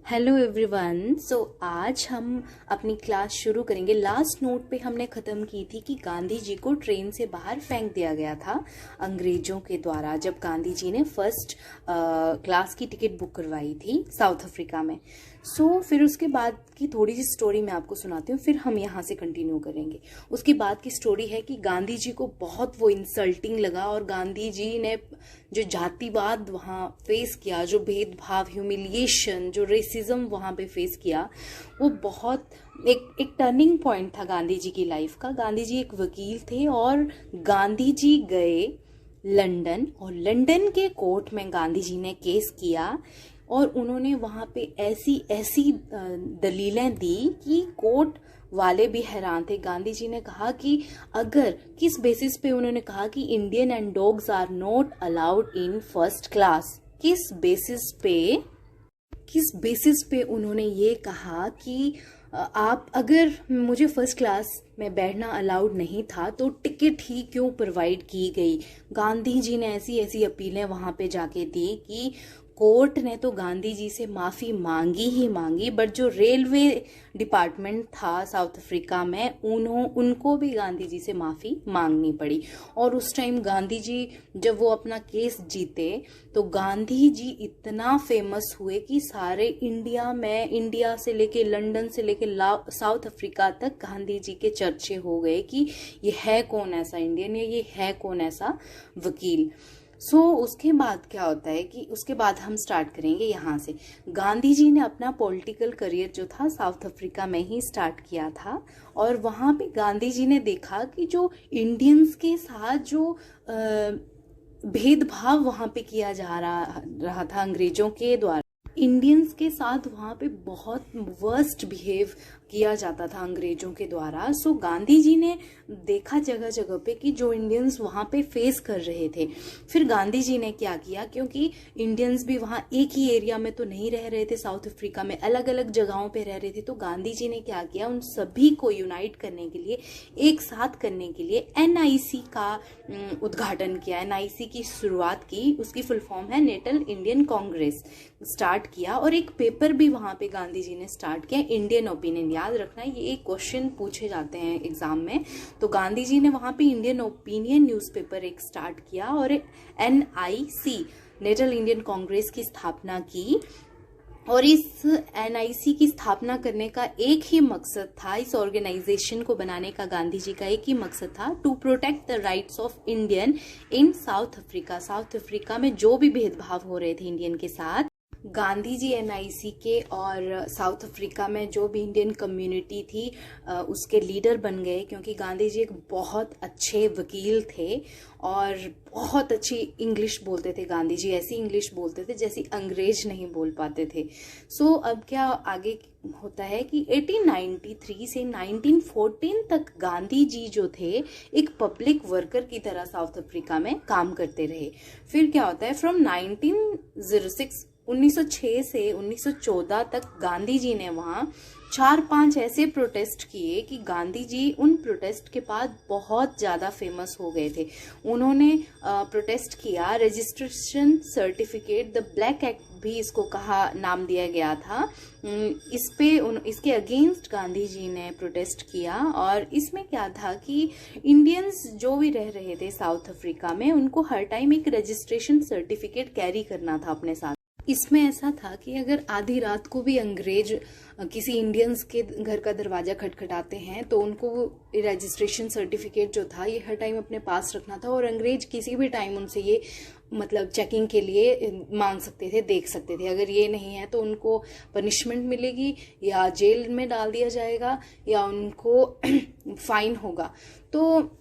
Hello everyone. आज हम अपनी क्लास शुरू करेंगे। लास्ट नोट पे हमने ख़त्म की थी कि गांधी जी को ट्रेन से बाहर फेंक दिया गया था अंग्रेज़ों के द्वारा, जब गांधी जी ने फर्स्ट क्लास की टिकट बुक करवाई थी साउथ अफ्रीका में। फिर उसके बाद की थोड़ी सी स्टोरी मैं आपको सुनाती हूँ, फिर हम यहाँ से कंटिन्यू करेंगे। उसके बाद की स्टोरी है कि गांधी जी को बहुत वो इंसल्टिंग लगा और गांधी जी ने जो जातिवाद वहाँ फेस किया, जो भेदभाव, ह्यूमिलिएशन, जो रेसिज्म वहाँ पे फेस किया, वो बहुत एक टर्निंग पॉइंट था गांधी जी की लाइफ का। गांधी जी एक वकील थे और गांधी जी गए लंदन और लंदन के कोर्ट में गांधी जी ने केस किया और उन्होंने वहाँ पे ऐसी ऐसी दलीलें दी कि कोर्ट वाले भी हैरान थे। गांधी जी ने कहा कि अगर किस बेसिस पे उन्होंने कहा कि Indian and dogs are not allowed in first class, किस बेसिस पे उन्होंने ये कहा कि आप, अगर मुझे फर्स्ट क्लास में बैठना अलाउड नहीं था तो टिकट ही क्यों प्रोवाइड की गई। गांधी जी ने ऐसी ऐसी अपीलें वहाँ पे जाके दी कि कोर्ट ने तो गांधी जी से माफ़ी मांगी ही मांगी, बट जो रेलवे डिपार्टमेंट था साउथ अफ्रीका में उनको भी गांधी जी से माफ़ी मांगनी पड़ी। और उस टाइम गांधी जी जब वो अपना केस जीते तो गांधी जी इतना फेमस हुए कि सारे इंडिया से लेके लंदन से लेके साउथ अफ्रीका तक गांधी जी के चर्चे हो गए कि ये है कौन ऐसा इंडियन, या ये है कौन ऐसा वकील। उसके बाद क्या होता है कि उसके बाद हम स्टार्ट करेंगे यहाँ से। गांधी जी ने अपना पॉलिटिकल करियर जो था साउथ अफ्रीका में ही स्टार्ट किया था और वहाँ पे गांधी जी ने देखा कि जो इंडियंस के साथ जो भेदभाव वहाँ पे किया जा रहा था अंग्रेजों के द्वारा, इंडियंस के साथ वहाँ पे बहुत वर्स्ट बिहेव किया जाता था अंग्रेजों के द्वारा। गांधी जी ने देखा जगह जगह पे कि जो इंडियंस वहाँ पे फेस कर रहे थे। फिर गांधी जी ने क्या किया, क्योंकि इंडियंस भी वहाँ एक ही एरिया में तो नहीं रह रहे थे, साउथ अफ्रीका में अलग अलग जगहों पे रह रहे थे, तो गांधी जी ने क्या किया, उन सभी को यूनाइट करने के लिए, एक साथ करने के लिए NIC का उद्घाटन किया, NIC की शुरुआत की। उसकी फुल फॉर्म है नेशनल इंडियन कांग्रेस, स्टार्ट किया। और एक पेपर भी वहाँ पे गांधी जी ने स्टार्ट किया, इंडियन ओपिनियन। याद रखना, ये एक क्वेश्चन पूछे जाते हैं एग्जाम में। तो गांधी जी ने वहाँ पे इंडियन ओपिनियन न्यूज़पेपर एक स्टार्ट किया और NIC, नेशनल इंडियन कांग्रेस की स्थापना की। और इस NIC की स्थापना करने का एक ही मकसद था, इस ऑर्गेनाइजेशन को बनाने का गांधी जी का एक ही मकसद था, to protect the rights of Indian in South Africa. South Africa में जो भी भेदभाव हो रहे थे इंडियन के साथ, गांधी जी NIC के और साउथ अफ्रीका में जो भी इंडियन कम्युनिटी थी उसके लीडर बन गए। क्योंकि गांधी जी एक बहुत अच्छे वकील थे और बहुत अच्छी इंग्लिश बोलते थे। गांधी जी ऐसी इंग्लिश बोलते थे जैसी अंग्रेज नहीं बोल पाते थे। अब क्या आगे होता है कि 1893 से 1914 तक गांधी जी जो थे एक पब्लिक वर्कर की तरह साउथ अफ्रीका में काम करते रहे। फिर क्या होता है, फ्रॉम 1906 से 1914 तक गांधी जी ने वहाँ 4-5 ऐसे प्रोटेस्ट किए कि गांधी जी उन प्रोटेस्ट के बाद बहुत ज़्यादा फेमस हो गए थे। उन्होंने प्रोटेस्ट किया, registration certificate, the black act भी इसको नाम दिया गया था। इसके अगेंस्ट गांधी जी ने प्रोटेस्ट किया। और इसमें क्या था कि इंडियंस जो भी रह रहे थे साउथ अफ्रीका में, उनको हर टाइम एक रजिस्ट्रेशन सर्टिफिकेट कैरी करना था अपने साथ। इसमें ऐसा था कि अगर आधी रात को भी अंग्रेज किसी इंडियंस के घर का दरवाजा खटखटाते हैं तो उनको रजिस्ट्रेशन सर्टिफिकेट जो था ये हर टाइम अपने पास रखना था। और अंग्रेज किसी भी टाइम उनसे ये चेकिंग के लिए मांग सकते थे, देख सकते थे। अगर ये नहीं है तो उनको पनिशमेंट मिलेगी, या जेल में डाल दिया जाएगा, या उनको फाइन होगा। तो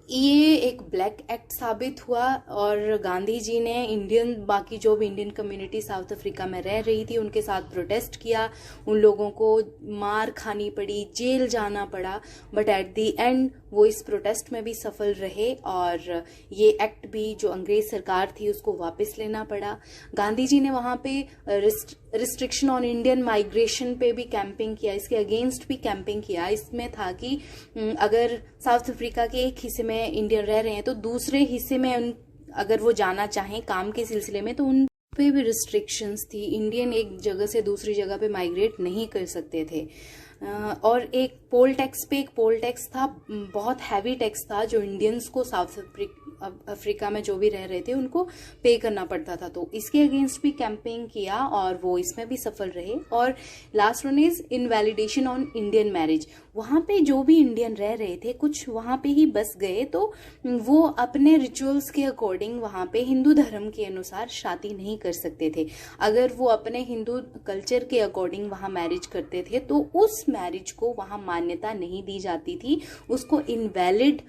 ये एक ब्लैक एक्ट साबित हुआ और गांधी जी ने बाकी जो भी इंडियन कम्युनिटी साउथ अफ्रीका में रह रही थी उनके साथ प्रोटेस्ट किया। उन लोगों को मार खानी पड़ी, जेल जाना पड़ा, बट एट द एंड वो इस प्रोटेस्ट में भी सफल रहे और ये एक्ट भी जो अंग्रेज सरकार थी उसको वापस लेना पड़ा। गांधी जी ने वहाँ पे रिस्ट्रिक्शन ऑन इंडियन माइग्रेशन पे भी कैंपिंग किया, इसके अगेंस्ट भी कैंपिंग किया। इसमें था कि अगर साउथ अफ्रीका के एक हिस्से में इंडियन रह रहे हैं तो दूसरे हिस्से में अगर वो जाना चाहें काम के सिलसिले में तो पे भी रिस्ट्रिक्शंस थी, इंडियन एक जगह से दूसरी जगह पे माइग्रेट नहीं कर सकते थे। और एक पोल टैक्स था, बहुत हैवी टैक्स था जो इंडियंस को साउथ अफ्रीका में जो भी रह रहे थे उनको पे करना पड़ता था। तो इसके अगेंस्ट भी कैंपेन किया और वो इसमें भी सफल रहे। और last one is invalidation on Indian marriage. वहाँ पे जो भी इंडियन रह रहे थे कुछ वहाँ पे ही बस गए, तो वो अपने रिचुअल्स के अकॉर्डिंग वहाँ पे हिंदू धर्म के अनुसार शादी नहीं कर सकते थे। अगर वो अपने हिंदू कल्चर के अकॉर्डिंग वहाँ मैरिज करते थे तो उस मैरिज को वहाँ मान्यता नहीं दी जाती थी, उसको इनवैलिड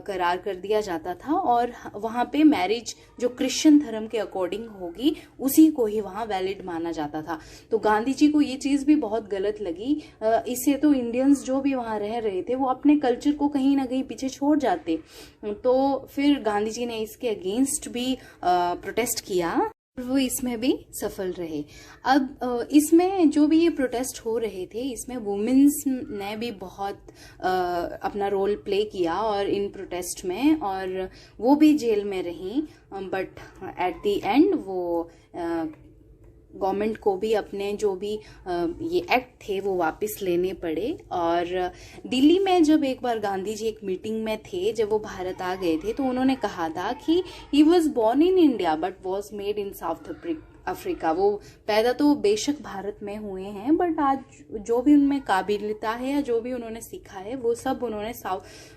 करार कर दिया जाता था। और वहाँ पे मैरिज जो क्रिश्चियन धर्म के अकॉर्डिंग होगी उसी को ही वहाँ वैलिड माना जाता था। तो गांधी जी को ये चीज़ भी बहुत गलत लगी। इससे तो इंडियंस जो भी वहाँ रह रहे थे वो अपने कल्चर को कहीं ना कहीं पीछे छोड़ जाते। तो फिर गांधी जी ने इसके अगेंस्ट भी प्रोटेस्ट किया, वो इसमें भी सफल रहे। अब इसमें जो भी ये प्रोटेस्ट हो रहे थे इसमें वुमेन्स ने भी बहुत अपना रोल प्ले किया और इन प्रोटेस्ट में, और वो भी जेल में रहीं। बट एट द एंड वो गवर्नमेंट को भी अपने जो भी ये एक्ट थे वो वापस लेने पड़े। और दिल्ली में जब एक बार गांधी जी एक मीटिंग में थे, जब वो भारत आ गए थे, तो उन्होंने कहा था कि he was born in India but was made in South Africa. वो पैदा तो बेशक भारत में हुए हैं बट आज जो भी उनमें काबिलियत है या जो भी उन्होंने सीखा है वो सब उन्होंने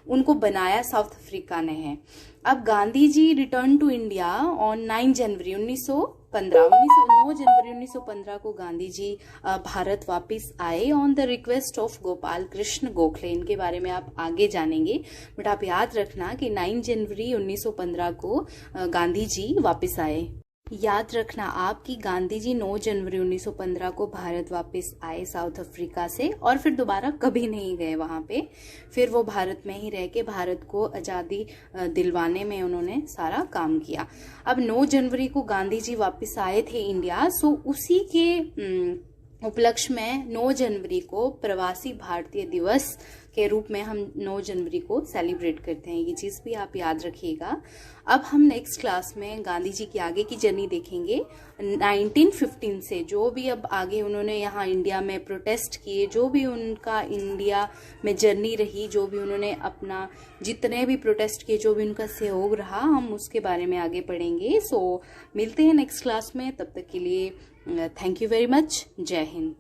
उनको बनाया साउथ अफ्रीका ने है। अब Gandhi ji return to India on 9 जनवरी 1915 को गांधी जी भारत वापस आए on the request of Gopal Krishna Gokhale. इनके बारे में आप आगे जानेंगे, बट आप याद रखना कि 9 जनवरी 1915 को गांधी जी वापस आए। याद रखना आप कि गांधी जी 9 जनवरी 1915 को भारत वापस आए साउथ अफ्रीका से, और फिर दोबारा कभी नहीं गए वहां पे। फिर वो भारत में ही रह के भारत को आज़ादी दिलवाने में उन्होंने सारा काम किया। अब 9 जनवरी को गांधी जी वापस आए थे इंडिया, सो उसी के उपलक्ष्य में 9 जनवरी को प्रवासी भारतीय दिवस के रूप में हम 9 जनवरी को सेलिब्रेट करते हैं। ये चीज़ भी आप याद रखिएगा। अब हम नेक्स्ट क्लास में गांधी जी की आगे की जर्नी देखेंगे 1915 से। जो भी अब आगे उन्होंने यहाँ इंडिया में प्रोटेस्ट किए, जो भी उनका इंडिया में जर्नी रही, जो भी उन्होंने अपना जितने भी प्रोटेस्ट किए, जो भी उनका सहयोग रहा, हम उसके बारे में आगे पढ़ेंगे। सो मिलते हैं नेक्स्ट क्लास में, तब तक के लिए थैंक यू वेरी मच। जय हिंद।